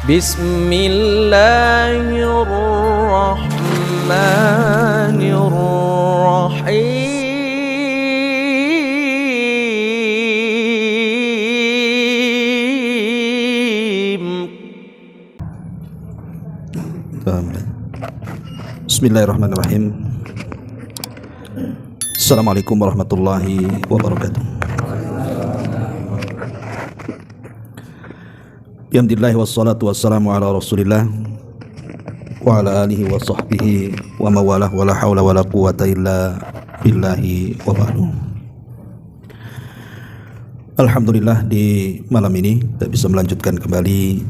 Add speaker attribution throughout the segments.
Speaker 1: Bismillahirrahmanirrahim.
Speaker 2: Bismillahirrahmanirrahim. Assalamualaikum warahmatullahi wabarakatuh. Alhamdulillah wassalatu wassalamu ala Rasulillah wa ala alihi wa sahbihi wa mawalah wa la hawla wa la quwwata illa billahi wa ba'du. Alhamdulillah, di malam ini kita bisa melanjutkan kembali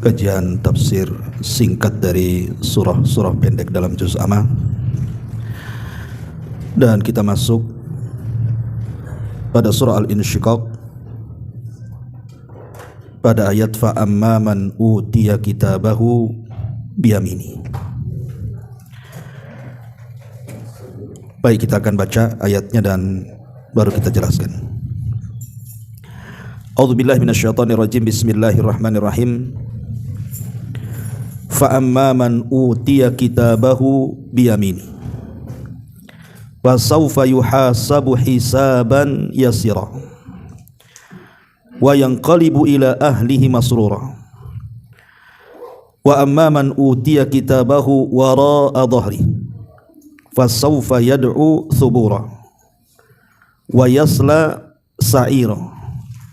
Speaker 2: kajian tafsir singkat dari surah-surah pendek dalam juz amma, dan kita masuk pada surah Al-Insyiqaq pada ayat fa amma man utiya kitabahu biyamini. Baik, kita akan baca ayatnya dan baru kita jelaskan. A'udzubillahi minasyaitonirrajim. Bismillahirrahmanirrahim. Fa amma man utiya kitabahu biyamini wa sawfa yuhasabu hisaban yasira wa yanqalibu ila ahlihi masrura wa amma man utiya kitabahu wara'a dhahri fasawfa yad'u thubura wa yasla sa'ira,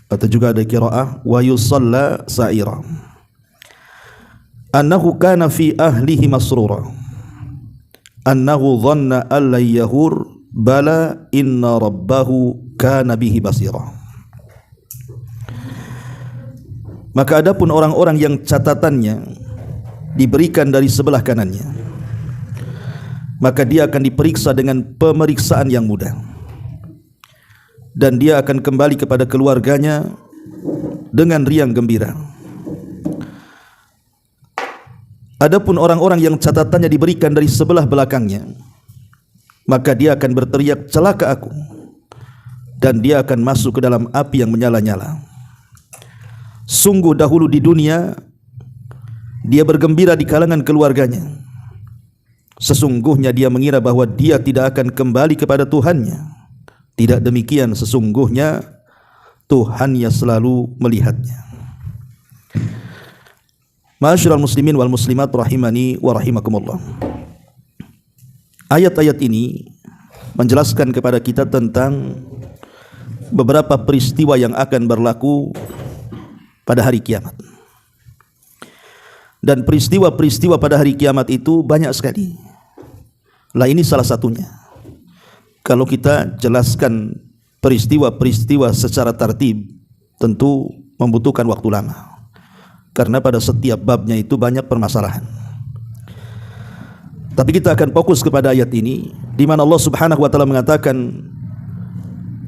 Speaker 2: atau juga ada qiraah wa yusalla sa'ira, annahu kana fi ahlihi masrura annahu dhanna an la yahur bala inna rabbahu kana bihi basira. Maka adapun orang-orang yang catatannya diberikan dari sebelah kanannya, maka dia akan diperiksa dengan pemeriksaan yang mudah, dan dia akan kembali kepada keluarganya dengan riang gembira. Adapun orang-orang yang catatannya diberikan dari sebelah belakangnya, maka dia akan berteriak, celaka aku, dan dia akan masuk ke dalam api yang menyala-nyala. Sungguh dahulu di dunia dia bergembira di kalangan keluarganya. Sesungguhnya dia mengira bahwa dia tidak akan kembali kepada Tuhannya. Tidak demikian, sesungguhnya Tuhannya selalu melihatnya. Ma'asyiral muslimin wal muslimat rahimani wa rahimakumullah. Ayat-ayat ini menjelaskan kepada kita tentang beberapa peristiwa yang akan berlaku pada hari kiamat. Dan peristiwa-peristiwa pada hari kiamat itu banyak sekali. Lah, ini salah satunya. Kalau kita jelaskan peristiwa-peristiwa secara tertib, tentu membutuhkan waktu lama, karena pada setiap babnya itu banyak permasalahan. Tapi kita akan fokus kepada ayat ini, di mana Allah Subhanahu wa taala mengatakan,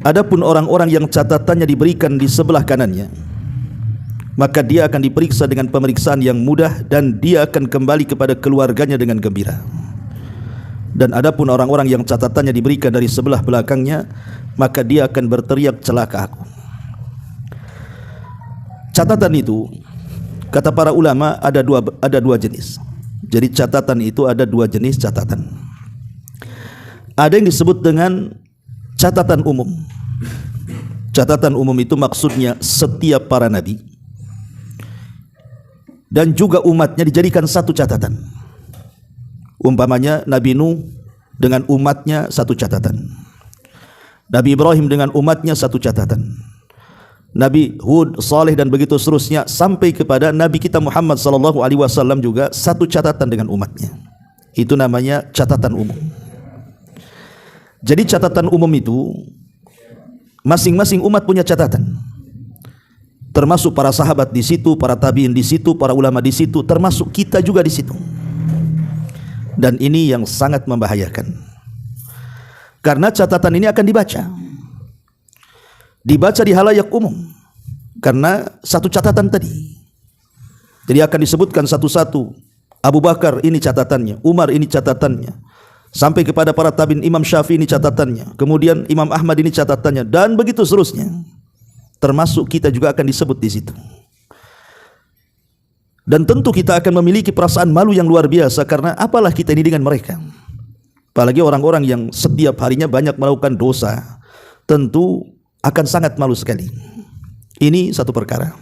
Speaker 2: adapun orang-orang yang catatannya diberikan di sebelah kanannya, maka dia akan diperiksa dengan pemeriksaan yang mudah, dan dia akan kembali kepada keluarganya dengan gembira. Dan adapun orang-orang yang catatannya diberikan dari sebelah belakangnya, maka dia akan berteriak, celaka aku. Catatan itu, kata para ulama, ada dua jenis. Jadi catatan itu ada dua jenis catatan. Ada yang disebut dengan catatan umum. Catatan umum itu maksudnya setiap para nabi dan juga umatnya dijadikan satu catatan. Umpamanya Nabi Nuh dengan umatnya satu catatan, Nabi Ibrahim dengan umatnya satu catatan, Nabi Hud, Saleh, dan begitu seterusnya sampai kepada Nabi kita Muhammad SAW juga satu catatan dengan umatnya. Itu namanya catatan umum. Jadi catatan umum itu masing-masing umat punya catatan. Termasuk para sahabat di situ, para tabiin di situ, para ulama di situ, termasuk kita juga di situ. Dan ini yang sangat membahayakan. Karena catatan ini akan dibaca di halayak umum. Karena satu catatan tadi. Jadi akan disebutkan satu-satu. Abu Bakar ini catatannya, Umar ini catatannya, sampai kepada para tabiin, Imam Syafi'i ini catatannya, kemudian Imam Ahmad ini catatannya, dan begitu seterusnya. Termasuk kita juga akan disebut di situ. Dan tentu kita akan memiliki perasaan malu yang luar biasa, karena apalah kita ini dengan mereka. Apalagi orang-orang yang setiap harinya banyak melakukan dosa, tentu akan sangat malu sekali. Ini satu perkara.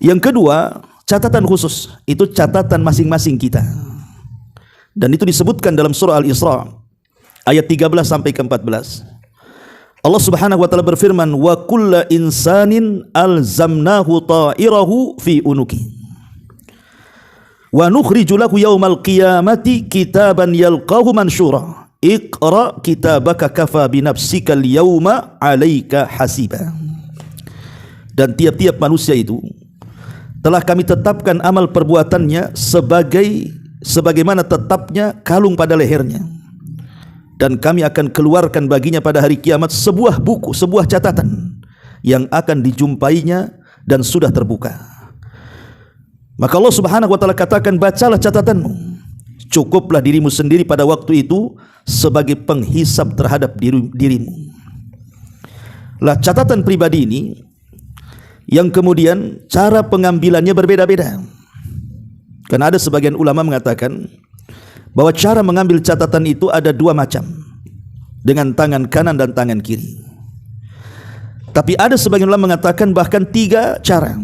Speaker 2: Yang kedua, catatan khusus, itu catatan masing-masing kita. Dan itu disebutkan dalam surah Al-Isra ayat 13 sampai ke 14. Allah Subhanahu wa taala berfirman, wa kullu insanin alzamnahu ta'irahu fi unuki wa nukhriju lahu yaumal qiyamati kitaban yalqahu mansyura iqra kitabaka kafa bi nafsika al-yauma 'alaika hasiba. Dan tiap-tiap manusia itu telah kami tetapkan amal perbuatannya sebagaimana tetapnya kalung pada lehernya. Dan kami akan keluarkan baginya pada hari kiamat sebuah buku, sebuah catatan yang akan dijumpainya dan sudah terbuka. Maka Allah Subhanahu wa taala katakan, bacalah catatanmu. Cukuplah dirimu sendiri pada waktu itu sebagai penghisab terhadap dirimu. Lah, catatan pribadi ini yang kemudian cara pengambilannya berbeda-beda. Karena ada sebagian ulama mengatakan bahwa cara mengambil catatan itu ada dua macam, dengan tangan kanan dan tangan kiri. Tapi ada sebagian ulama mengatakan bahkan tiga cara.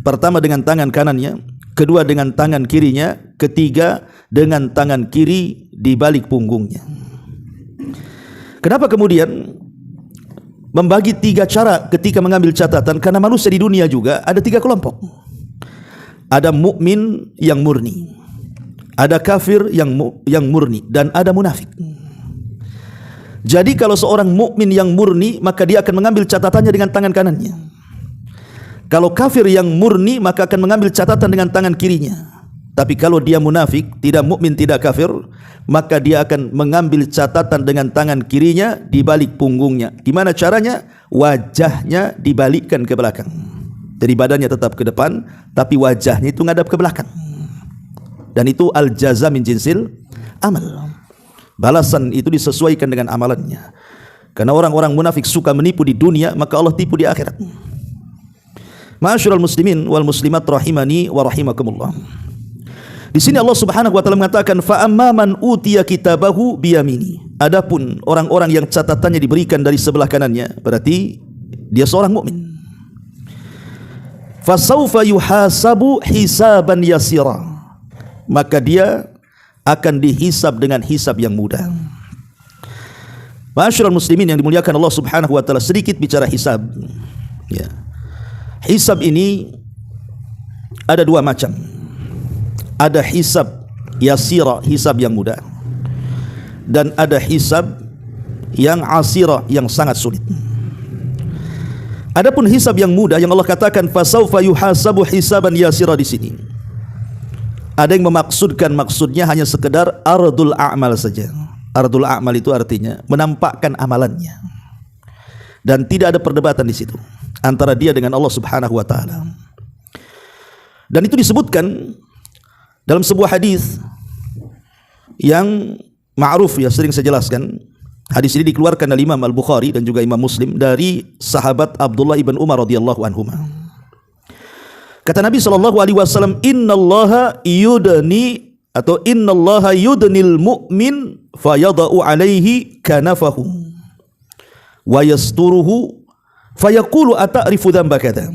Speaker 2: Pertama dengan tangan kanannya, kedua dengan tangan kirinya, ketiga dengan tangan kiri di balik punggungnya. Kenapa kemudian membagi tiga cara ketika mengambil catatan? Karena manusia di dunia juga ada tiga kelompok. Ada mukmin yang murni, ada kafir yang murni, dan ada munafik. Jadi kalau seorang mukmin yang murni, maka dia akan mengambil catatannya dengan tangan kanannya. Kalau kafir yang murni, maka akan mengambil catatan dengan tangan kirinya. Tapi kalau dia munafik, tidak mukmin, tidak kafir, maka dia akan mengambil catatan dengan tangan kirinya di balik punggungnya. Gimana caranya? Wajahnya dibalikkan ke belakang. Jadi badannya tetap ke depan, tapi wajahnya itu ngadap ke belakang. Dan itu al-jaza min jinsil amal. Balasan itu disesuaikan dengan amalannya. Karena orang-orang munafik suka menipu di dunia, maka Allah tipu di akhirat. Ma'asyiral muslimin wal muslimat rahimani wa rahimakumullah. Di sini Allah Subhanahu wa taala mengatakan, fa amma man utiya kitabahu biyamini. Adapun orang-orang yang catatannya diberikan dari sebelah kanannya, berarti dia seorang mukmin. Fasaufa yuhasabu hisaban yasira. Maka dia akan dihisab dengan hisab yang mudah. Ma'asyiral muslimin yang dimuliakan Allah Subhanahu wa taala, sedikit bicara hisab. Ya. Hisab ini ada dua macam. Ada hisab yasira, hisab yang mudah, dan ada hisab yang asira, yang sangat sulit. Adapun hisab yang mudah yang Allah katakan fasaufa yuhasabu hisaban yasira, di sini ada yang memaksudkan, maksudnya hanya sekedar ardul a'mal saja. Ardul a'mal itu artinya menampakkan amalannya, dan tidak ada perdebatan di situ antara dia dengan Allah Subhanahu wa taala. Dan itu disebutkan dalam sebuah hadis yang ma'ruf, ya, sering saya jelaskan. Hadis ini dikeluarkan oleh Imam Al-Bukhari dan juga Imam Muslim dari sahabat Abdullah ibn Umar radhiyallahu anhuma. Kata Nabi SAW, innallaha yudni atau innallaha yudnil mu'min fayada'u alaihi kanafahu wa yasturuhu fayaqulu ata'rifu dhanba kadha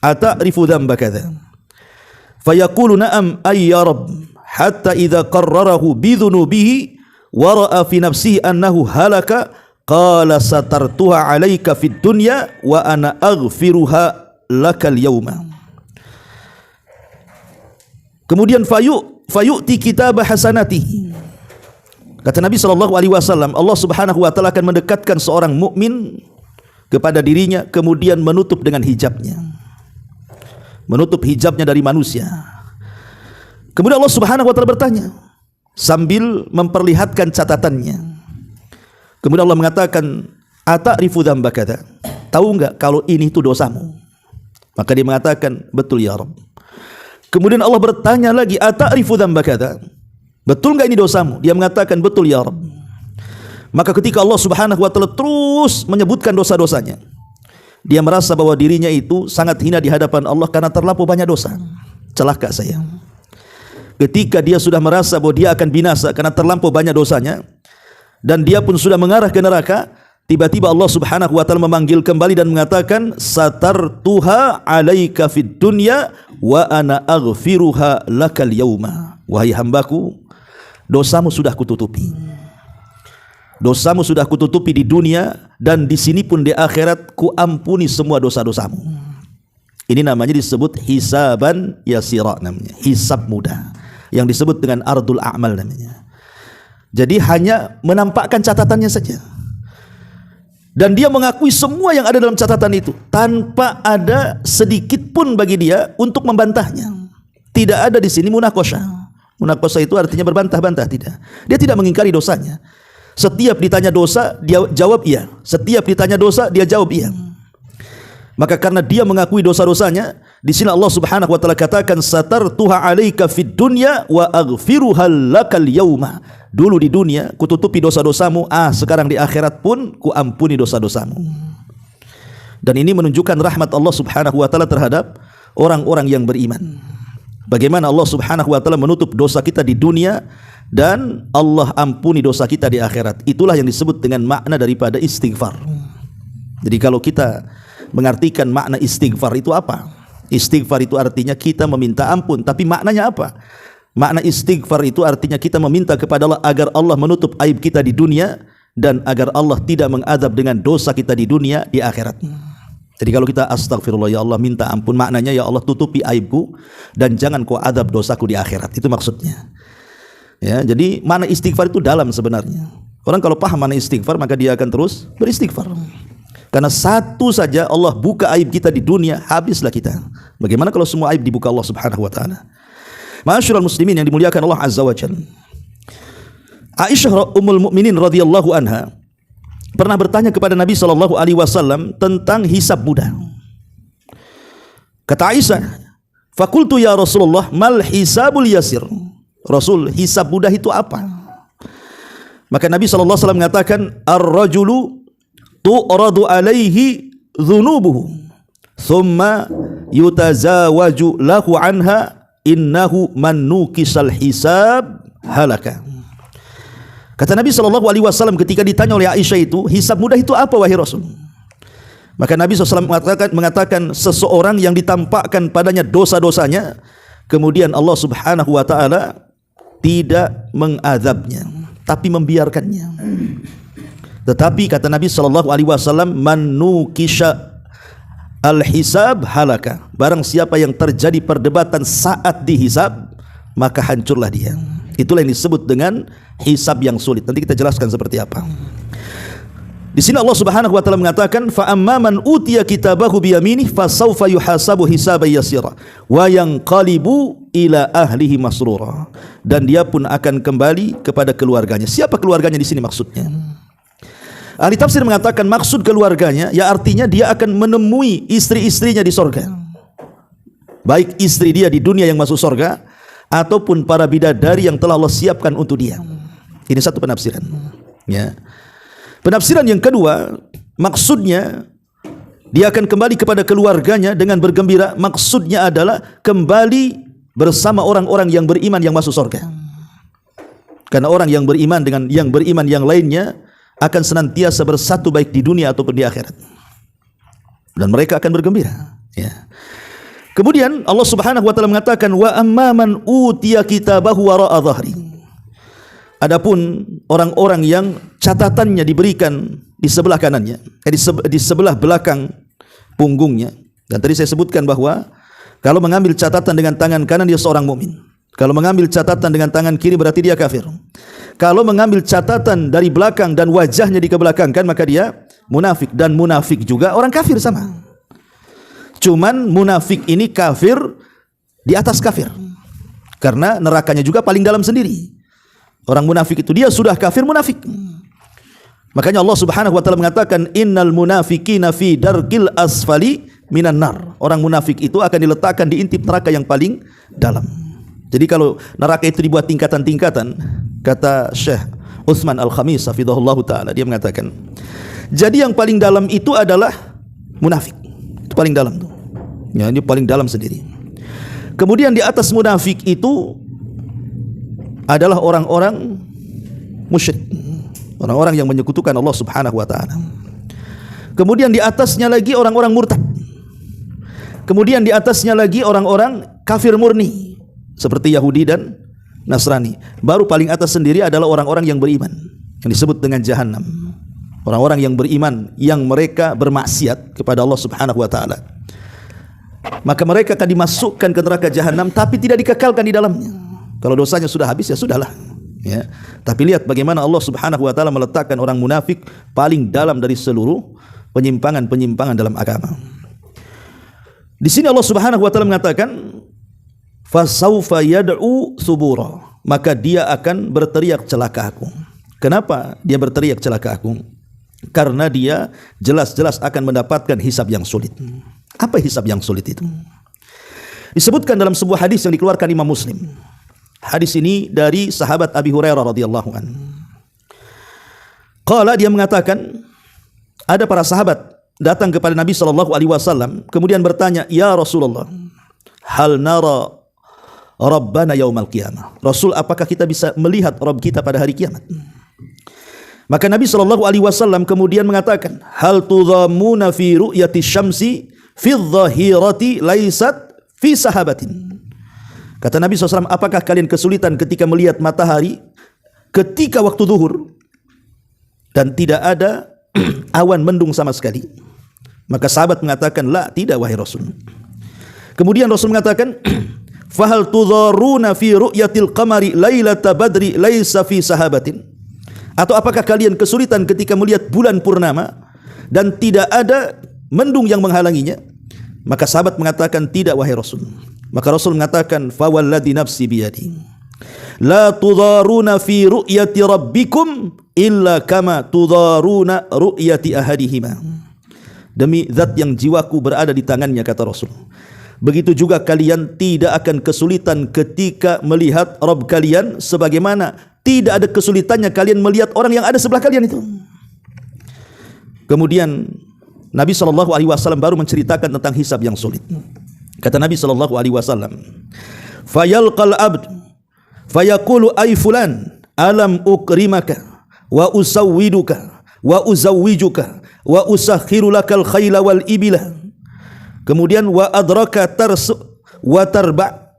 Speaker 2: ata'rifu dhanba kadha fayaqulu na'am ay ya rabb hatta idza qarrarahu bidhunubihi wa ra'a fi nafsihi annahu halaka qala satartuha alayka fid dunya wa ana aghfiruha lakal yawma. Kemudian fayu'ti kitabah hasanati. Kata Nabi SAW, Allah Subhanahu wa taala akan mendekatkan seorang mukmin kepada dirinya, kemudian menutup dengan hijabnya, menutup hijabnya dari manusia. Kemudian Allah Subhanahu wa taala bertanya sambil memperlihatkan catatannya. Kemudian Allah mengatakan, ata'rifu dzamba kadza? Tahu enggak kalau ini itu dosamu? Maka dia mengatakan, betul ya Rabb. Kemudian Allah bertanya lagi, ata'rifu dzamba kadza? Betul enggak ini dosamu? Dia mengatakan, betul ya Rabb. Maka ketika Allah Subhanahu wa taala terus menyebutkan dosa-dosanya, dia merasa bahwa dirinya itu sangat hina di hadapan Allah karena terlampau banyak dosa. celaka saya. Ketika dia sudah merasa bahwa dia akan binasa karena terlampau banyak dosanya, dan dia pun sudah mengarah ke neraka, tiba-tiba Allah Subhanahu wa taala memanggil kembali dan mengatakan, satartuha 'alaika fid dunya wa ana aghfiruha lakal yauma. Wahai hambaku, dosamu sudah kututupi. Dosamu sudah kututupi di dunia, dan di sini pun di akhirat ku ampuni semua dosa-dosamu. Ini namanya disebut hisaban yasira, namanya hisab mudah, yang disebut dengan ardul a'mal namanya. Jadi hanya menampakkan catatannya saja, dan dia mengakui semua yang ada dalam catatan itu tanpa ada sedikit pun bagi dia untuk membantahnya. Tidak ada di sini munakosha. Munakosha itu artinya berbantah-bantah, tidak. Dia tidak mengingkari dosanya. Setiap ditanya dosa, dia jawab iya. Setiap ditanya dosa, dia jawab iya. Maka karena dia mengakui dosa-dosanya, di sini Allah Subhanahu wa taala katakan, satartuha 'alaika fid dunya wa aghfiruha lakal yauma. Dulu di dunia kututupi dosa-dosamu, sekarang di akhirat pun ku ampuni dosa-dosamu. Dan ini menunjukkan rahmat Allah Subhanahu wa taala terhadap orang-orang yang beriman. Bagaimana Allah Subhanahu wa taala menutup dosa kita di dunia dan Allah ampuni dosa kita di akhirat. Itulah yang disebut dengan makna daripada istighfar. Jadi kalau kita mengartikan makna istighfar itu apa? Istighfar itu artinya kita meminta ampun, tapi maknanya apa? Makna istighfar itu artinya kita meminta kepada Allah agar Allah menutup aib kita di dunia, dan agar Allah tidak mengadab dengan dosa kita di dunia di akhirat. Jadi kalau kita astagfirullah, ya Allah minta ampun, maknanya ya Allah tutupi aibku dan jangan kau adab dosaku di akhirat. Itu maksudnya. Ya, jadi makna istighfar itu dalam sebenarnya. Orang kalau paham makna istighfar, maka dia akan terus beristighfar. Karena satu saja Allah buka aib kita di dunia, habislah kita. Bagaimana kalau semua aib dibuka Allah Subhanahu wa taala? Ma'asyiral muslimin yang dimuliakan Allah Azza wa Jalla. Aisyah Ummul Mukminin radhiyallahu anha pernah bertanya kepada Nabi sallallahu alaihi wasallam tentang hisab mudah. Kata Aisyah, "Faqultu ya Rasulullah, mal hisabul yasir?" Rasul, hisab mudah itu apa? Maka Nabi sallallahu alaihi wasallam mengatakan, "Ar-rajulu tu'radu alaihi dhunubuhu thumma yutazawaju lahu anha innahu man nukisal hisab halaka." Kata Nabi SAW ketika ditanya oleh Aisyah itu, hisab mudah itu apa wahai Rasul? Maka Nabi SAW mengatakan seseorang yang ditampakkan padanya dosa-dosanya, kemudian Allah Subhanahu wa taala tidak mengadabnya, tapi membiarkannya. Tetapi kata Nabi SAW, man nukisha al-hisab halaka. Barang siapa yang terjadi perdebatan saat dihisab, maka hancurlah dia. Itulah yang disebut dengan hisab yang sulit. Nanti kita jelaskan seperti apa. Di sini Allah Subhanahu wa taala mengatakan, fa amma man utiya kitabahu bi yaminih fasawfa yuhasabu hisaban yasira wa yanqalibu ila ahlihi masrura. Dan dia pun akan kembali kepada keluarganya. Siapa keluarganya di sini maksudnya? Ahli tafsir mengatakan maksud keluarganya, ya artinya dia akan menemui istri-istrinya di sorga. Baik istri dia di dunia yang masuk sorga, ataupun para bidadari yang telah Allah siapkan untuk dia. Ini satu penafsiran. Ya. Penafsiran yang kedua, maksudnya dia akan kembali kepada keluarganya dengan bergembira. Maksudnya adalah kembali bersama orang-orang yang beriman yang masuk sorga. Karena orang yang beriman dengan yang beriman yang lainnya akan senantiasa bersatu baik di dunia ataupun di akhirat. Dan mereka akan bergembira. Ya. Kemudian Allah Subhanahu wa taala mengatakan, wa amman utiya kitabahu wara'a dhahri. Adapun orang-orang yang catatannya diberikan di sebelah kanannya, di sebelah belakang punggungnya. Dan tadi saya sebutkan bahwa kalau mengambil catatan dengan tangan kanan dia seorang mukmin. Kalau mengambil catatan dengan tangan kiri berarti dia kafir. Kalau mengambil catatan dari belakang dan wajahnya dikebelakangkan maka dia munafik, dan munafik juga orang kafir sama. Cuman munafik ini kafir di atas kafir, karena nerakanya juga paling dalam sendiri. Orang munafik itu dia sudah kafir munafik. Makanya Allah Subhanahu wa taala mengatakan innal munafiqina fi darkil asfali minan nar. Orang munafik itu akan diletakkan di intip neraka yang paling dalam. Jadi kalau neraka itu dibuat tingkatan-tingkatan, kata Syekh Utsman Al-Khamis hafizahullahu taala, dia mengatakan, jadi yang paling dalam itu adalah munafik. Itu paling dalam tuh. Ya, ini paling dalam sendiri. Kemudian di atas munafik itu adalah orang-orang musyrik, orang-orang yang menyekutukan Allah Subhanahu wa taala. Kemudian di atasnya lagi orang-orang murtad. Kemudian di atasnya lagi orang-orang kafir murni seperti Yahudi dan Nasrani. Baru paling atas sendiri adalah orang-orang yang beriman, yang disebut dengan Jahannam. Orang-orang yang beriman yang mereka bermaksiat kepada Allah Subhanahu wa taala. Maka mereka akan dimasukkan ke neraka Jahannam tapi tidak dikekalkan di dalamnya. Kalau dosanya sudah habis ya sudahlah. Ya. Tapi lihat bagaimana Allah Subhanahu wa taala meletakkan orang munafik paling dalam dari seluruh penyimpangan-penyimpangan dalam agama. Di sini Allah Subhanahu wa taala mengatakan fasaufa yad'u subura, maka dia akan berteriak celaka aku. Kenapa dia berteriak celaka aku? Karena dia jelas-jelas akan mendapatkan hisab yang sulit. Apa hisab yang sulit itu? Disebutkan dalam sebuah hadis yang dikeluarkan Imam Muslim. Hadis ini dari sahabat Abi Hurairah radhiyallahu an. Qala, dia mengatakan, ada para sahabat datang kepada Nabi sallallahu alaihi wasallam kemudian bertanya, "Ya Rasulullah, hal nara Rabbana yaumal qiyamah?" Rasul, apakah kita bisa melihat Rabb kita pada hari kiamat? Maka Nabi sallallahu alaihi wasallam kemudian mengatakan, "Hal tudhammuna fi ru'yati syamsi fi dhahirati laysat fi sahabatin." Kata Nabi SAW, apakah kalian kesulitan ketika melihat matahari ketika waktu zuhur dan tidak ada awan mendung sama sekali? Maka sahabat mengatakan, la, tidak wahai Rasul. Kemudian Rasul mengatakan, fahal tudharuna fi ru'yatil qamari lailata badri laisa fi sahabatin? Atau apakah kalian kesulitan ketika melihat bulan purnama dan tidak ada mendung yang menghalanginya? Maka sahabat mengatakan, tidak wahai Rasul. Maka Rasul mengatakan, fawalladhi nafsi biyadi, la tudharuna fi ru'yati rabbikum illa kama tudharuna ru'yati ahadihima. Demi zat yang jiwaku berada di tangannya, kata Rasul, begitu juga kalian tidak akan kesulitan ketika melihat Rabb kalian sebagaimana tidak ada kesulitannya kalian melihat orang yang ada sebelah kalian itu. Kemudian Nabi SAW baru menceritakan tentang hisab yang sulit. Kata Nabi SAW, fayalqal abd fayaqulu ay fulan alam ukrimaka wa usawwiduka wa uzawwijuka wa usakhiru lakal khayla wal ibila. Kemudian wa adraka tarsu wa tarba,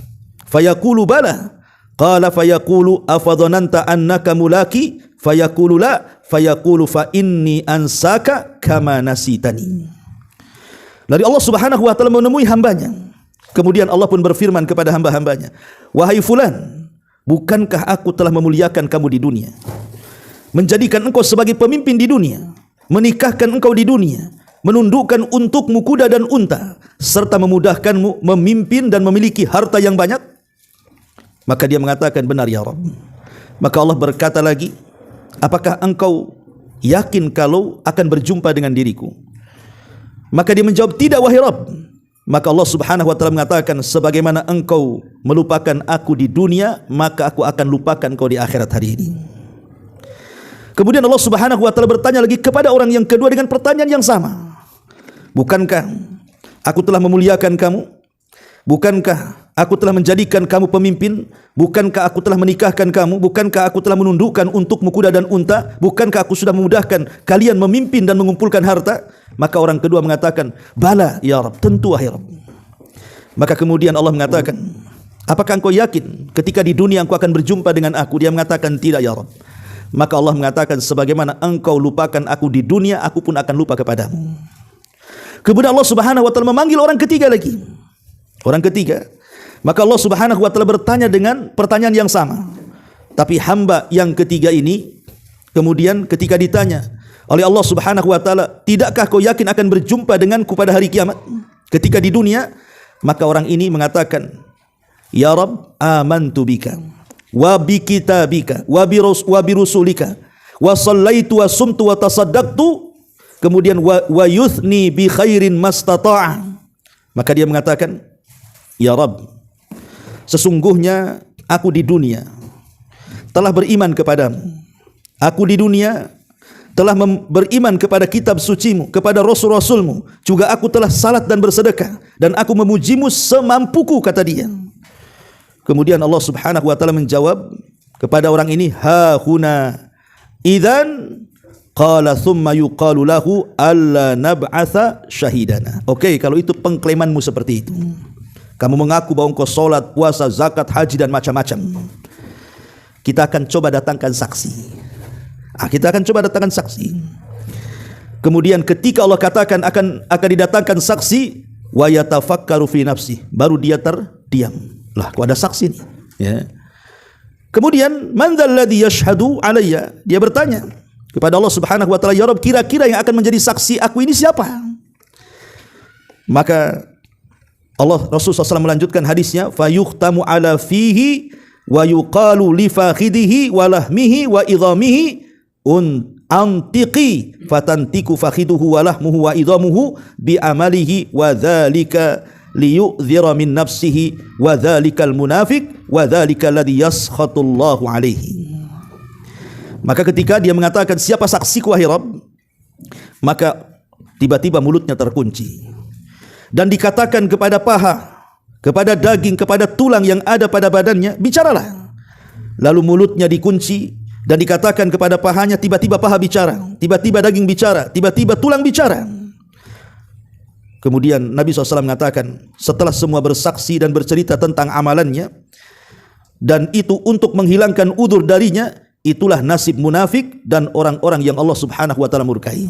Speaker 2: fayaqulu bala, qala fayaqulu afadhananta annaka mulaki, fayaqulu la, fayaqulu fa inni ansaka kama nasitani. Lalu Allah Subhanahu wa taala menemui hambanya. Kemudian Allah pun berfirman kepada hamba-hambanya, wahai fulan, bukankah aku telah memuliakan kamu di dunia, menjadikan engkau sebagai pemimpin di dunia, menikahkan engkau di dunia, menundukkan untukmu kuda dan unta, serta memudahkanmu memimpin dan memiliki harta yang banyak? Maka dia mengatakan, benar ya Rabb. Maka Allah berkata lagi, apakah engkau yakin kalau akan berjumpa dengan diriku? Maka dia menjawab, tidak wahai Rabb. Maka Allah Subhanahu wa taala mengatakan, sebagaimana engkau melupakan aku di dunia, maka aku akan lupakan kau di akhirat hari ini. Kemudian Allah Subhanahu wa taala bertanya lagi kepada orang yang kedua dengan pertanyaan yang sama. Bukankah aku telah memuliakan kamu? Bukankah aku telah menjadikan kamu pemimpin? Bukankah aku telah menikahkan kamu? Bukankah aku telah menundukkan untukmu kuda dan unta? Bukankah aku sudah memudahkan kalian memimpin dan mengumpulkan harta? Maka orang kedua mengatakan, bala ya Rabb, tentu wahai Rabb. Maka kemudian Allah mengatakan, apakah engkau yakin ketika di dunia engkau akan berjumpa dengan aku? Dia mengatakan, tidak ya Rabb. Maka Allah mengatakan, sebagaimana engkau lupakan aku di dunia, aku pun akan lupa kepadamu. Kemudian Allah Subhanahu wa taala memanggil orang ketiga lagi. Orang ketiga. Maka Allah Subhanahu wa taala bertanya dengan pertanyaan yang sama. Tapi hamba yang ketiga ini kemudian ketika ditanya oleh Allah Subhanahu wa taala, tidakkah kau yakin akan berjumpa denganku pada hari kiamat ketika di dunia? Maka orang ini mengatakan, ya Rabb, amantu bika wa bi kitabika wa bi rusulika wa shallaitu wa sumtu wa tasaddaqtu, kemudian wa yuthni bi khairin mastata'a. Maka dia mengatakan, ya Rabb, sesungguhnya aku di dunia telah beriman kepadamu. Aku di dunia telah beriman kepada kitab sucimu, kepada rasul-rasulmu. Juga aku telah salat dan bersedekah, dan aku memujimu semampuku, kata dia. Kemudian Allah Subhanahu wa taala menjawab kepada orang ini, ha huna idzan qala thumma yuqalu lahu alla nab'atha syahidana. Oke, kalau itu pengklaimanmu seperti itu, kamu mengaku bahwa engkau salat, puasa, zakat, haji dan macam-macam, kita akan coba datangkan saksi. Kita akan coba datangkan saksi. Kemudian ketika Allah katakan akan didatangkan saksi, wa yatafakkaru fi nafsi, baru dia terdiam. Lah, kok ada saksi nih? Ya. Kemudian man dzalladzi yashhadu alayya, dia bertanya kepada Allah Subhanahu wa taala, ya Rabb, kira-kira yang akan menjadi saksi aku ini siapa? Maka Rasulullah SAW melanjutkan hadisnya, fayuhtamu ala fihi wa yuqalu li fakhidihi wa lahmihi wa idhamihi antiqi fatantiku fakhiduhu wa lahmuhu wa idhamuhu bi amalihi wa dzalika liyu'dhira min nafsihi wa dzalikal munafiq wa dzalika alladhi yaskhatullahu alaihi. Maka ketika dia mengatakan siapa saksiku wahai Rabb, maka tiba-tiba mulutnya terkunci dan dikatakan kepada paha, kepada daging, kepada tulang yang ada pada badannya, bicaralah. Lalu mulutnya dikunci dan dikatakan kepada pahanya, tiba-tiba paha bicara, tiba-tiba daging bicara, tiba-tiba tulang bicara. Kemudian Nabi SAW mengatakan, setelah semua bersaksi dan bercerita tentang amalannya, dan itu untuk menghilangkan udzur darinya, itulah nasib munafik dan orang-orang yang Allah Subhanahu wa taala murkai.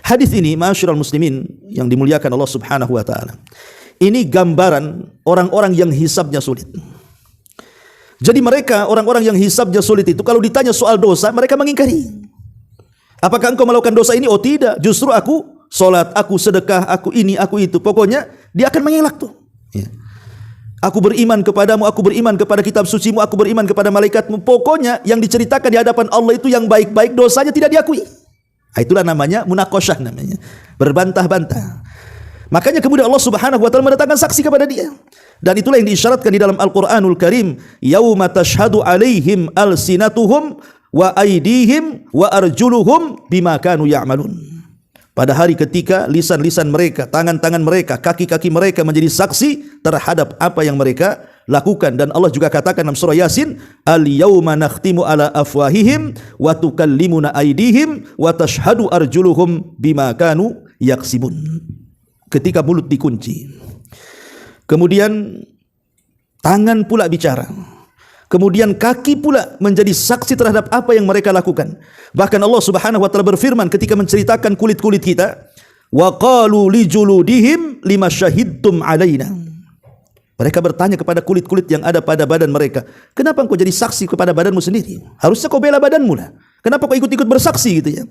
Speaker 2: Hadis ini, ma'asyiral muslimin yang dimuliakan Allah Subhanahu wa taala, ini gambaran orang-orang yang hisabnya sulit. Jadi mereka, orang-orang yang hisabnya sulit itu, kalau ditanya soal dosa, mereka mengingkari. Apakah engkau melakukan dosa ini? Oh tidak, justru aku salat, aku sedekah, aku ini, aku itu. Pokoknya dia akan mengelak tuh. Ya. Aku beriman kepadamu, aku beriman kepada kitab sucimu, aku beriman kepada malaikatmu. Pokoknya yang diceritakan di hadapan Allah itu yang baik-baik, dosanya tidak diakui. Itulah namanya munaqasyah, namanya berbantah-bantah. Makanya kemudian Allah Subhanahu wa taala mendatangkan saksi kepada dia. Dan itulah yang diisyaratkan di dalam Al-Qur'anul Karim, yauma tashhadu alaihim alsinatuhum wa aydihim wa arjuluhum bima kanu ya'malun. Pada hari ketika lisan-lisan mereka, tangan-tangan mereka, kaki-kaki mereka menjadi saksi terhadap apa yang mereka lakukan. Dan Allah juga katakan dalam surah Yasin, al-yauma nakhtimu ala afwahihim wa tukallimuna aydihim wa tashhadu arjuluhum bima kanu yaksibun. Ketika mulut dikunci, kemudian tangan pula bicara, kemudian kaki pula menjadi saksi terhadap apa yang mereka lakukan. Bahkan Allah Subhanahu wa taala berfirman ketika menceritakan kulit-kulit kita, wa qalu li juludihim lima syahidtum alaina. Mereka bertanya kepada kulit-kulit yang ada pada badan mereka, kenapa engkau jadi saksi kepada badanmu sendiri? Harusnya kau bela badanmu lah. Kenapa kau ikut-ikut bersaksi gitu ya?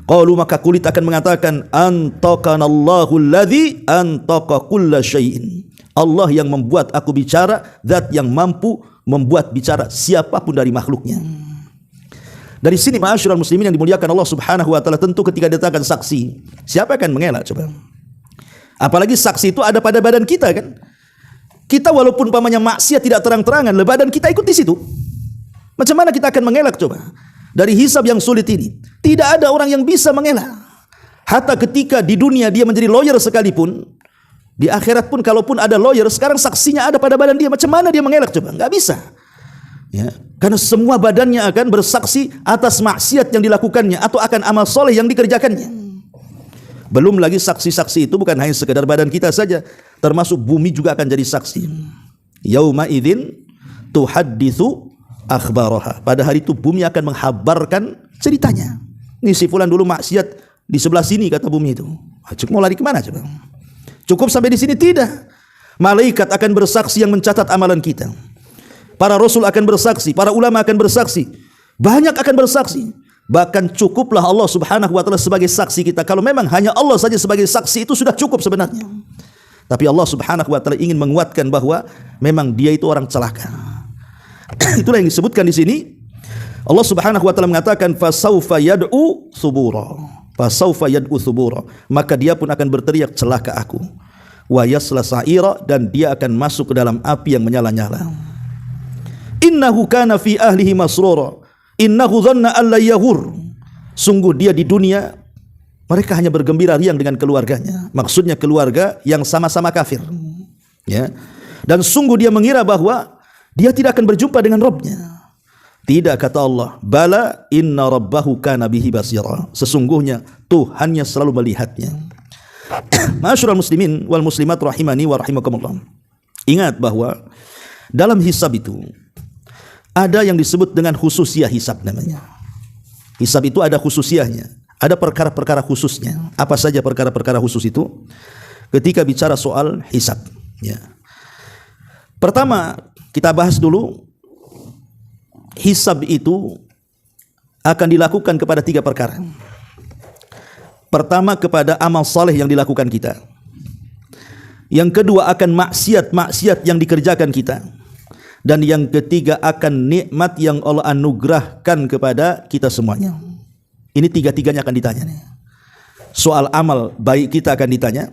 Speaker 2: Qalu, maka kulit akan mengatakan, antaqanallahu alladzi antaqa kulla syai'in. Allah yang membuat aku bicara, zat yang mampu membuat bicara siapapun dari makhluknya. Dari sini ma'asyiral muslimin yang dimuliakan Allah Subhanahu wa taala, tentu ketika datangkan saksi, siapa akan mengelak coba? Apalagi saksi itu ada pada badan kita kan? Kita walaupun pamannya maksiat tidak terang-terangan, badan kita ikut di situ. Macam mana kita akan mengelak coba? Dari hisab yang sulit ini, tidak ada orang yang bisa mengelak. Hatta ketika di dunia dia menjadi lawyer sekalipun, di akhirat pun kalaupun ada lawyer, sekarang saksinya ada pada badan dia. Macam mana dia mengelak coba? Nggak bisa. Ya, karena semua badannya akan bersaksi atas maksiat yang dilakukannya atau akan amal soleh yang dikerjakannya. Belum lagi saksi-saksi itu bukan hanya sekedar badan kita saja, termasuk bumi juga akan jadi saksi. Yauma idzin tuhadditsu akhbaraha. Pada hari itu bumi akan menghabarkan ceritanya. Ini si fulan dulu maksiat di sebelah sini, kata bumi itu. Cukup mau lari kemana coba? Cukup sampai di sini? Tidak. Malaikat akan bersaksi yang mencatat amalan kita. Para rasul akan bersaksi, para ulama akan bersaksi, banyak akan bersaksi. Bahkan cukuplah Allah Subhanahu wa taala sebagai saksi kita. Kalau memang hanya Allah saja sebagai saksi, itu sudah cukup sebenarnya. Tapi Allah Subhanahu wa taala ingin menguatkan bahwa memang dia itu orang celaka. Itulah yang disebutkan di sini. Allah Subhanahu wa taala mengatakan fasaufa yad'u subura. Fasaufa yad'u subura. Maka dia pun akan berteriak, celaka aku. Wa yasla sa'ira, dan dia akan masuk ke dalam api yang menyala-nyala. Innahu kana fi ahlihi masrura. Innahu dhanna an la yaghur. Sungguh dia di dunia mereka hanya bergembira riang dengan keluarganya. Maksudnya keluarga yang sama-sama kafir. Ya. Dan sungguh dia mengira bahwa dia tidak akan berjumpa dengan Rabbnya. Tidak, kata Allah, bala inna rabbahu kana bihi basira. Sesungguhnya Tuhannya selalu melihatnya. Ma'asyiral muslimin wal muslimat rahimani wa rahimakumullah. Ingat bahwa dalam hisab itu ada yang disebut dengan khususiyah hisab namanya. Hisab itu ada khususiyahnya, ada perkara-perkara khususnya. Apa saja perkara-perkara khusus itu ketika bicara soal hisab, ya. Pertama, kita bahas dulu hisab itu akan dilakukan kepada 3 perkara. Pertama, kepada amal saleh yang dilakukan kita. Yang kedua, akan maksiat-maksiat yang dikerjakan kita. Dan yang ketiga, akan nikmat yang Allah anugerahkan kepada kita semuanya. Ini 3-tiganya akan ditanya nih. Soal amal baik kita akan ditanya,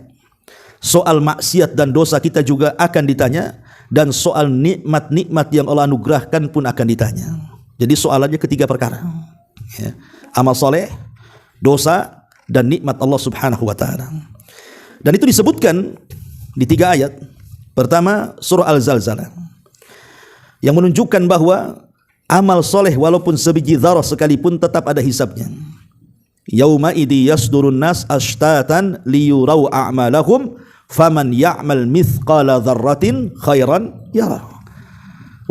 Speaker 2: soal maksiat dan dosa kita juga akan ditanya, dan soal nikmat-nikmat yang Allah anugerahkan pun akan ditanya. Jadi soalannya ketiga perkara, ya. Amal soleh, dosa, dan nikmat Allah subhanahu wa ta'ala. Dan itu disebutkan di 3 ayat. Pertama, surah Al-Zalzalah, yang menunjukkan bahwa amal soleh walaupun sebiji dzarah sekalipun tetap ada hisabnya. Yauma idzi yasdurun nas ashtatan liyurau a'malahum faman ya'mal mithqala dzarratin khairan yara.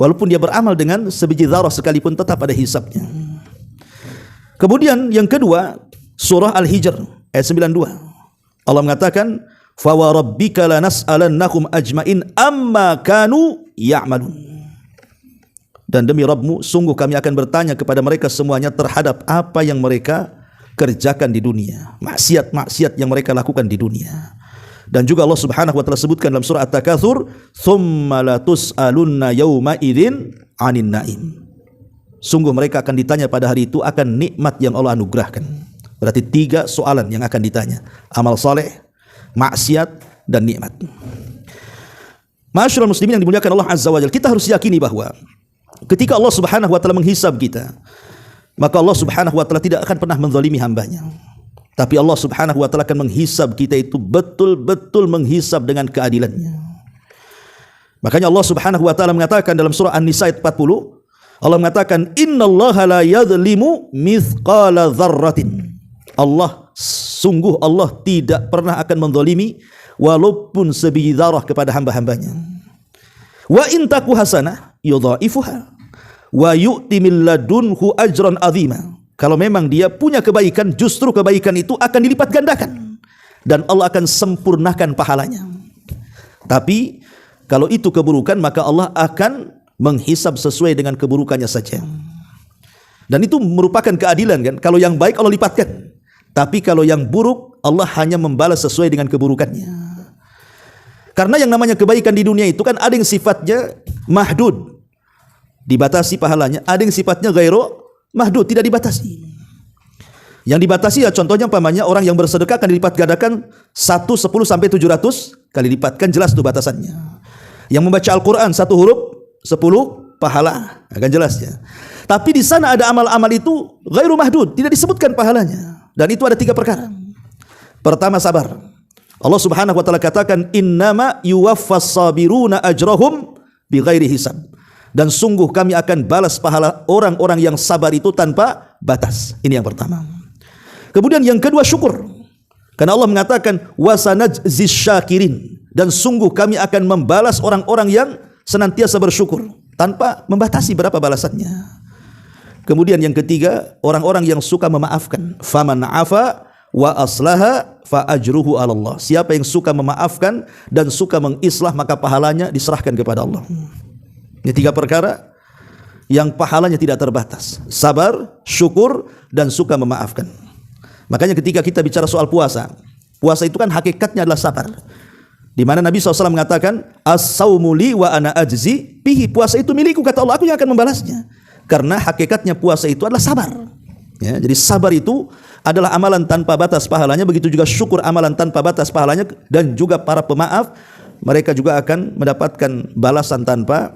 Speaker 2: Walaupun dia beramal dengan sebiji dzarah sekalipun tetap ada hisabnya. Kemudian yang kedua, surah Al-Hijr ayat 92. Allah mengatakan, fa wa rabbika lanas'alannahum ajmain amma kanu ya'malun. Dan demi Rabbmu, sungguh kami akan bertanya kepada mereka semuanya terhadap apa yang mereka kerjakan di dunia, maksiat-maksiat yang mereka lakukan di dunia. Dan juga Allah subhanahu wa ta'ala sebutkan dalam surah At-Takatsur, thumma latus'alunna yawma idzin 'anin na'im. Sungguh mereka akan ditanya pada hari itu akan nikmat yang Allah anugerahkan. Berarti 3 soalan yang akan ditanya: amal saleh, maksiat, dan nikmat. Ma'asyiral muslimin yang dimuliakan Allah azza wa jalla, kita harus yakini bahwa ketika Allah subhanahu wa ta'ala menghisab kita, maka Allah subhanahu wa ta'ala tidak akan pernah menzalimi hambanya. Tapi Allah subhanahu wa ta'ala akan menghisab kita itu betul-betul menghisab dengan keadilannya. Makanya Allah subhanahu wa ta'ala mengatakan dalam surah An-Nisa ayat 40, Allah mengatakan, innallaha la yadhlimu mithqala dzarratin. Sungguh Allah tidak pernah akan menzalimi walaupun sebiji dzarah kepada hamba-hambanya. Wa in taku hasanah yudha'ifuha wa yu'ti min ladunhu ajran 'azima. Kalau memang dia punya kebaikan, justru kebaikan itu akan dilipat gandakan dan Allah akan sempurnakan pahalanya. Tapi kalau itu keburukan, maka Allah akan menghisab sesuai dengan keburukannya saja. Dan itu merupakan keadilan kan? Kalau yang baik Allah lipatkan, tapi kalau yang buruk Allah hanya membalas sesuai dengan keburukannya. Karena yang namanya kebaikan di dunia itu kan ada yang sifatnya mahdud, dibatasi pahalanya, ada yang sifatnya ghairu mahdud, tidak dibatasi. Yang dibatasi ya contohnya umpamanya orang yang bersedekah akan dilipat gandakan 1, 10 sampai 700 kali lipat, kan jelas tuh batasannya. Yang membaca Al-Qur'an 1 huruf 10 pahala, akan jelas ya. Tapi di sana ada amal-amal itu ghairu mahdud, tidak disebutkan pahalanya. Dan itu ada 3 perkara. Pertama, sabar. Allah subhanahu wa ta'ala katakan, innama yuwaffas sabiruna ajrahum bighairi hisab. Dan sungguh kami akan balas pahala orang-orang yang sabar itu tanpa batas. Ini yang pertama. Kemudian yang kedua, syukur. Karena Allah mengatakan wasanajzis syakirin, dan sungguh kami akan membalas orang-orang yang senantiasa bersyukur tanpa membatasi berapa balasannya. Kemudian yang ketiga, orang-orang yang suka memaafkan. Faman afa wa aslaha fa ajruhu 'ala Allah. Siapa yang suka memaafkan dan suka mengislah, maka pahalanya diserahkan kepada Allah. Ini 3 perkara yang pahalanya tidak terbatas: sabar, syukur, dan suka memaafkan. Makanya ketika kita bicara soal puasa, puasa itu kan hakikatnya adalah sabar. Di mana Nabi SAW mengatakan, as-saumu li wa ana ajzi bihi. Puasa itu milikku, kata Allah, aku yang akan membalasnya. Karena hakikatnya puasa itu adalah sabar. Ya, jadi sabar itu adalah amalan tanpa batas pahalanya. Begitu juga syukur, amalan tanpa batas pahalanya. Dan juga para pemaaf, mereka juga akan mendapatkan balasan tanpa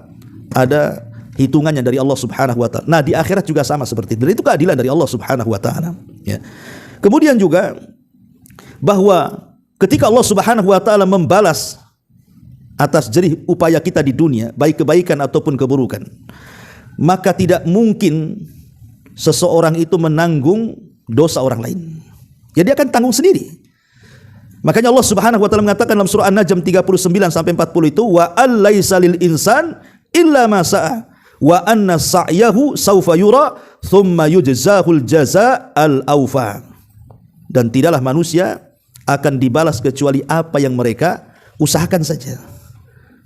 Speaker 2: ada hitungannya dari Allah subhanahu wa ta'ala. Nah, di akhirat juga sama seperti itu. Dan itu keadilan dari Allah subhanahu wa ta'ala. Ya. Kemudian juga bahwa ketika Allah subhanahu wa ta'ala membalas atas jerih upaya kita di dunia, baik kebaikan ataupun keburukan, maka tidak mungkin seseorang itu menanggung dosa orang lain. Jadi dia akan tanggung sendiri. Makanya Allah Subhanahu wa taala mengatakan dalam surah An-Najm 39 sampai 40 itu, wa allaisa lil insan illa ma sa'a wa anna sa'yahu saufa yura thumma yujzahul jaza'al awfa. Dan tidaklah manusia akan dibalas kecuali apa yang mereka usahakan saja.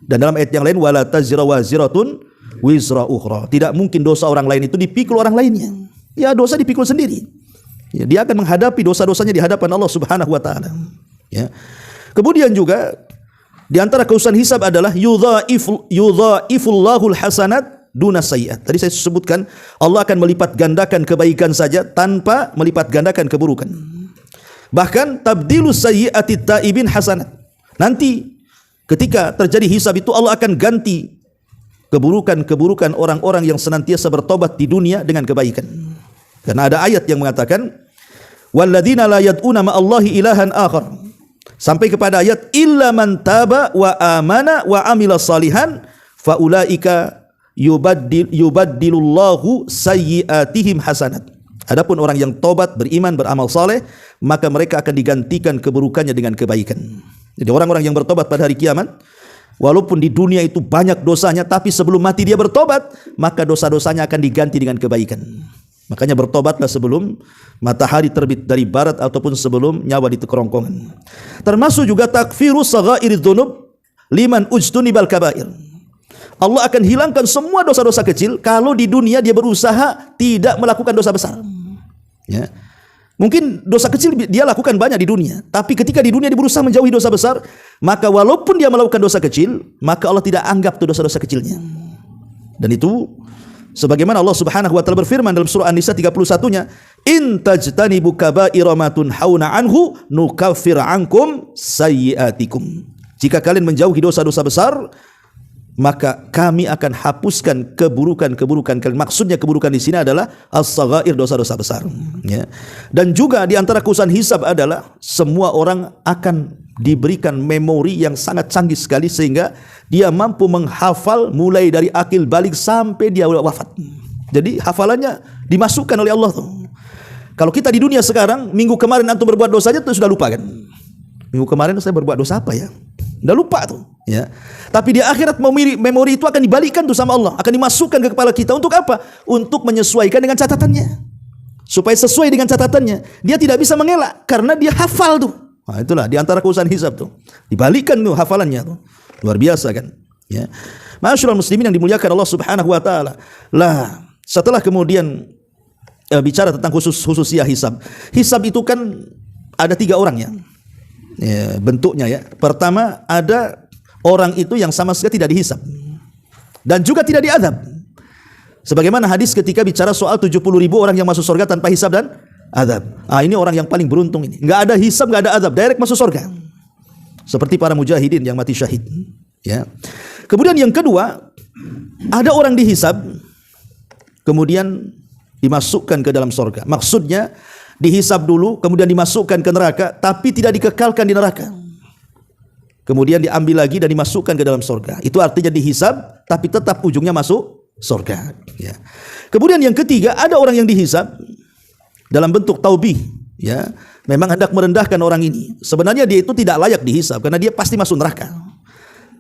Speaker 2: Dan dalam ayat yang lain, wala tazira waziratun wizra ukhra. Tidak mungkin dosa orang lain itu dipikul orang lainnya. Ya, dosa dipikul sendiri. Ya, dia akan menghadapi dosa-dosanya di hadapan Allah Subhanahu wa taala. Ya. Kemudian juga di antara keusahan hisab adalah yudha'ifullahu hasanat duna sayyi'at. Tadi saya sebutkan Allah akan melipat gandakan kebaikan saja tanpa melipat gandakan keburukan. Bahkan tabdilus sayyi'ati taibin hasanat. Nanti ketika terjadi hisab itu Allah akan ganti keburukan-keburukan orang-orang yang senantiasa bertobat di dunia dengan kebaikan. Karena ada ayat yang mengatakan walladzina la yad'una ma'allahi ilahan akhar, sampai kepada ayat illa man taba wa amana wa amila salihan faulaika yubaddilullahu sayyi'atihim hasanat. Adapun orang yang tobat, beriman, beramal saleh, maka mereka akan digantikan keburukannya dengan kebaikan. Jadi orang-orang yang bertobat pada hari kiamat, walaupun di dunia itu banyak dosanya, tapi sebelum mati dia bertobat, maka dosa-dosanya akan diganti dengan kebaikan. Makanya bertobatlah sebelum matahari terbit dari barat ataupun sebelum nyawa di kerongkongan. Termasuk juga takfirus saghairiz dzunub liman ujtunibal kabair. Allah akan hilangkan semua dosa-dosa kecil kalau di dunia dia berusaha tidak melakukan dosa besar. Ya. Mungkin dosa kecil dia lakukan banyak di dunia, tapi ketika di dunia dia berusaha menjauhi dosa besar, maka walaupun dia melakukan dosa kecil, maka Allah tidak anggap itu dosa-dosa kecilnya. Dan itu sebagaimana Allah Subhanahu wa taala berfirman dalam surah An-Nisa 31-nya, in tajtanibu kaba'ira ma tunhauna anhu nukaffir ankum sayyi'atikum. Jika kalian menjauhi dosa-dosa besar, maka kami akan hapuskan keburukan-keburukan kalian. Maksudnya keburukan di sini adalah as-saghair, dosa-dosa besar. Ya. Dan juga di antara keusahan hisab adalah semua orang akan diberikan memori yang sangat canggih sekali sehingga dia mampu menghafal mulai dari akil balik sampai dia wafat. Jadi hafalannya dimasukkan oleh Allah tuh. Kalau kita di dunia sekarang, minggu kemarin antum berbuat dosa aja tuh sudah lupa kan? Minggu kemarin saya berbuat dosa apa ya? Udah lupa tuh, ya. Tapi di akhirat memori itu akan dibalikkan tuh sama Allah, akan dimasukkan ke kepala kita untuk apa? Untuk menyesuaikan dengan catatannya. Supaya sesuai dengan catatannya, dia tidak bisa mengelak karena dia hafal tuh. Nah, itulah di antara keusahan hisab tuh. Dibalikkan tuh hafalannya tuh. Luar biasa kan? Ya. Ma'asyiral muslimin yang dimuliakan Allah Subhanahu wa taala. Lah, setelah kemudian bicara tentang khususiyah hisab. Hisab itu kan ada 3 orang ya. Ya, bentuknya ya. Pertama, ada orang itu yang sama sekali tidak dihisab dan juga tidak diazab. Sebagaimana hadis ketika bicara soal 70.000 orang yang masuk surga tanpa hisab dan azab. Ini orang yang paling beruntung ini. Enggak ada hisab, enggak ada azab, direct masuk surga. Seperti para mujahidin yang mati syahid. Ya. Kemudian yang kedua, ada orang dihisab kemudian dimasukkan ke dalam surga. Maksudnya dihisab dulu, kemudian dimasukkan ke neraka, tapi tidak dikekalkan di neraka. Kemudian diambil lagi dan dimasukkan ke dalam surga. Itu artinya dihisab, tapi tetap ujungnya masuk surga. Ya. Kemudian yang ketiga, ada orang yang dihisab dalam bentuk taubih. Ya, memang hendak merendahkan orang ini. Sebenarnya dia itu tidak layak dihisab karena dia pasti masuk neraka.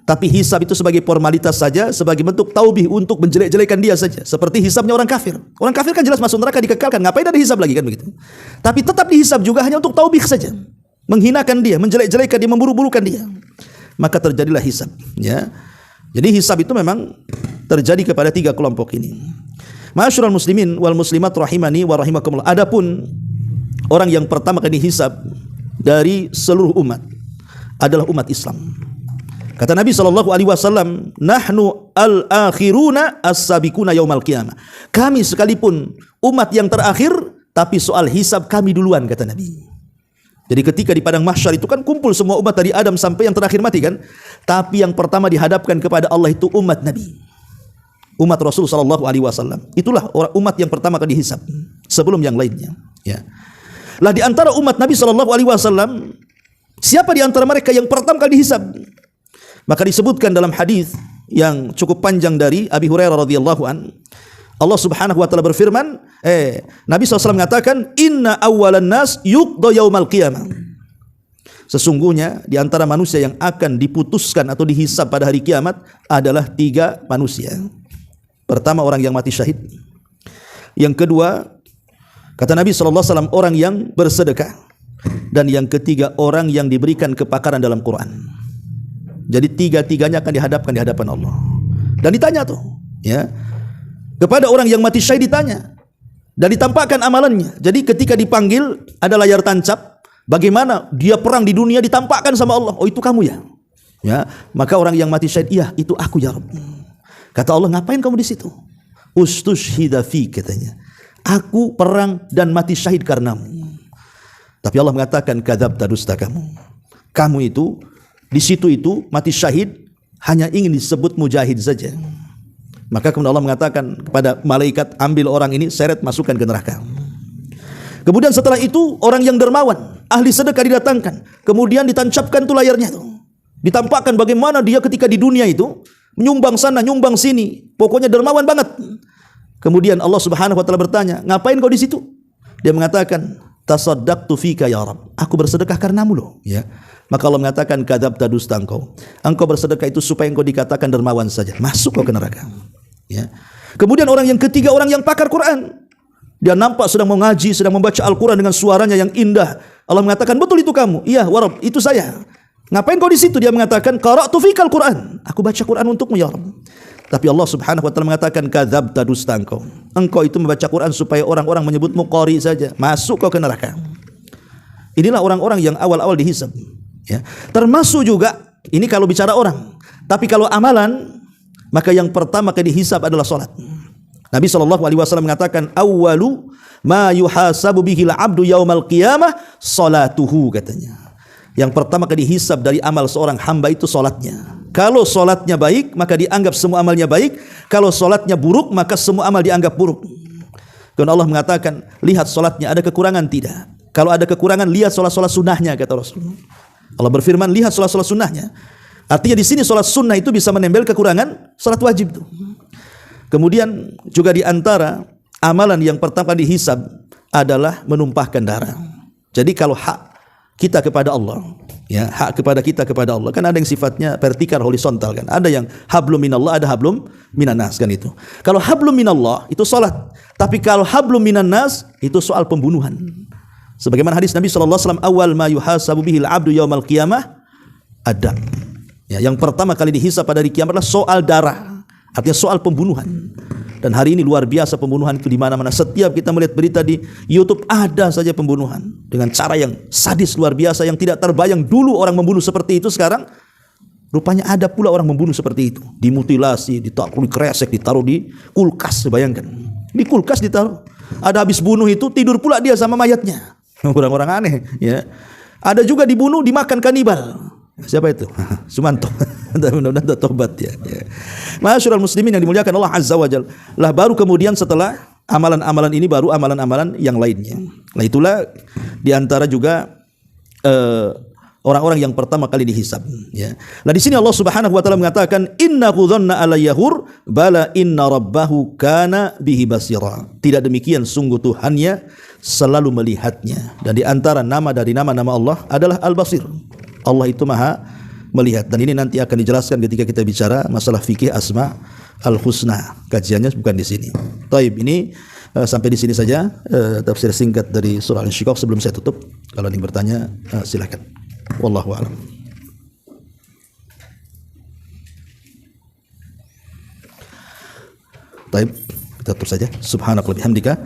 Speaker 2: Tapi hisab itu sebagai formalitas saja, sebagai bentuk taubih untuk menjelek-jelekan dia saja. Seperti hisabnya orang kafir. Orang kafir kan jelas masuk neraka dikekalkan. Ngapain ada hisab lagi kan begitu? Tapi tetap dihisab juga hanya untuk taubih saja. Menghinakan dia, menjelek-jelekan dia, memburu-burukan dia. Maka terjadilah hisab. Ya. Jadi hisab itu memang terjadi kepada 3 kelompok ini. Ma'asyiral muslimin wal muslimat rahimani wa rahimakumullah. Adapun orang yang pertama kali dihisab dari seluruh umat adalah umat Islam. Kata Nabi SAW, nahnu al-akhiruna as-sabiquna yaumal qiyamah. Kami sekalipun umat yang terakhir, tapi soal hisab kami duluan, kata Nabi. Jadi ketika di padang mahsyar itu kan kumpul semua umat dari Adam sampai yang terakhir mati kan. Tapi yang pertama dihadapkan kepada Allah itu umat Nabi, umat Rasul SAW. Itulah umat yang pertama kali dihisab sebelum yang lainnya. Ya. Lah di antara umat Nabi SAW, siapa di antara mereka yang pertama kali dihisab? Maka disebutkan dalam hadis yang cukup panjang dari Abi Hurairah radhiyallahu an, Allah Subhanahu wa taala berfirman, Nabi SAW mengatakan, inna awwalan nas yuqda yaumal qiyamah. Sesungguhnya di antara manusia yang akan diputuskan atau dihisab pada hari kiamat adalah 3 manusia. Pertama, orang yang mati syahid. Yang kedua, kata Nabi SAW, orang yang bersedekah. Dan yang ketiga, orang yang diberikan kepakaran dalam Quran. Jadi 3-tiganya akan dihadapkan di hadapan Allah. Dan ditanya tuh, ya, kepada orang yang mati syahid ditanya dan ditampakkan amalannya. Jadi ketika dipanggil ada layar tancap, bagaimana dia perang di dunia ditampakkan sama Allah. Oh, itu kamu ya? Ya, maka orang yang mati syahid, iya itu aku ya Rabb. Kata Allah, ngapain kamu di situ? Ustushhida fi, katanya. Aku perang dan mati syahid karenamu. Tapi Allah mengatakan, kadzabta, dusta kamu. Kamu itu di situ itu mati syahid hanya ingin disebut mujahid saja. Maka kemudian Allah mengatakan kepada malaikat, ambil orang ini, seret masukkan ke neraka. Kemudian setelah itu orang yang dermawan, ahli sedekah didatangkan. Kemudian ditancapkan tuh layarnya tuh. Ditampakkan bagaimana dia ketika di dunia itu menyumbang sana, nyumbang sini. Pokoknya dermawan banget. Kemudian Allah Subhanahu wa taala bertanya, ngapain kau di situ? Dia mengatakan, tasaddaqtu fika ya Rabb. Aku bersedekah karenamu loh, ya. Maka Allah mengatakan, kadzabta, dusta engkau. Engkau bersedekah itu supaya engkau dikatakan dermawan saja. Masuk kau ke neraka. Ya. Kemudian orang yang ketiga, orang yang pakar Quran. Dia nampak sedang mengaji, sedang membaca Al-Quran dengan suaranya yang indah. Allah mengatakan, betul itu kamu? Iya, wa Rabb, itu saya. Ngapain kau di situ? Dia mengatakan, qara'tu fikal Quran. Aku baca Quran untukmu ya Rabb. Tapi Allah Subhanahu wa taala mengatakan, kadzabta, dusta engkau. Engkau itu membaca Quran supaya orang-orang menyebutmu qari saja. Masuk kau ke neraka. Inilah orang-orang yang awal-awal dihisab. Ya. Termasuk juga, ini kalau bicara orang. Tapi kalau amalan, maka yang pertama kali dihisab adalah salat. Nabi SAW mengatakan, awwalu ma yuhasabu bihil abdu yaumal qiyamah salatuhu, katanya. Yang pertama kali dihisab dari amal seorang hamba itu salatnya. Kalau salatnya baik, maka dianggap semua amalnya baik. Kalau salatnya buruk, maka semua amal dianggap buruk. Karena Allah mengatakan, lihat salatnya ada kekurangan tidak? Kalau ada kekurangan, lihat salat-salat sunnahnya, kata Rasulullah. Allah berfirman, lihat salat-salat sunnahnya. Artinya di sini salat sunnah itu bisa menempel kekurangan salat wajib itu. Kemudian juga di antara amalan yang pertama dihisab adalah menumpahkan darah. Jadi kalau hak kita kepada Allah, ya, hak kepada kita kepada Allah, kan ada yang sifatnya vertikal, horizontal kan. Ada yang hablum minallah, ada hablum minannas kan itu. Kalau hablum minallah itu salat, tapi kalau hablum minannas itu soal pembunuhan. Sebagaimana hadis Nabi SAW, awal ma yuhasabu bihil abdu yaumal qiyamah adam. Ya, yang pertama kali dihisab pada hari kiamat adalah soal darah. Artinya soal pembunuhan. Dan hari ini luar biasa pembunuhan itu di mana-mana. Setiap kita melihat berita di YouTube ada saja pembunuhan dengan cara yang sadis luar biasa yang tidak terbayang dulu orang membunuh seperti itu. Sekarang rupanya ada pula orang membunuh seperti itu. Dimutilasi, ditaruh di kresek, ditaruh di kulkas, bayangkan. Di kulkas ditaruh. Ada habis bunuh itu tidur pula dia sama mayatnya. Orang-orang aneh, ya. Ada juga dibunuh dimakan kanibal. Siapa itu? Sumanto. Mudah-mudahan tobat ya. Ma'asyiral muslimin yang dimuliakan Allah Azza wa Jalla. Lah baru kemudian setelah amalan-amalan ini baru amalan-amalan yang lainnya. Nah itulah diantara juga orang-orang yang pertama kali dihisab. Ya. Nah di sini Allah Subhanahu wa taala mengatakan, innahu dhanna ala yahur bala inna rabbahu kana bihi basira. Tidak demikian, sungguh Tuhannya selalu melihatnya. Dan di antara nama dari nama-nama Allah adalah Al-Basir. Allah itu maha melihat. Dan ini nanti akan dijelaskan ketika kita bicara masalah fikih asma al-husna. Kajiannya bukan di sini. Taib, ini sampai di sini saja tafsir singkat dari surah Al-Insyiqaq. Sebelum saya tutup, kalau ingin bertanya silakan. Wallahu a'lam. Taib, kita tutup saja. Subhanakallahumma bihamdika,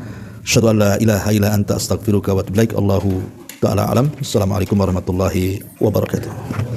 Speaker 2: asyhadu an la ilaha illa anta astaghfiruka wa atubu ilaik. Allahu ta'ala alam. Assalamualaikum warahmatullahi wabarakatuh.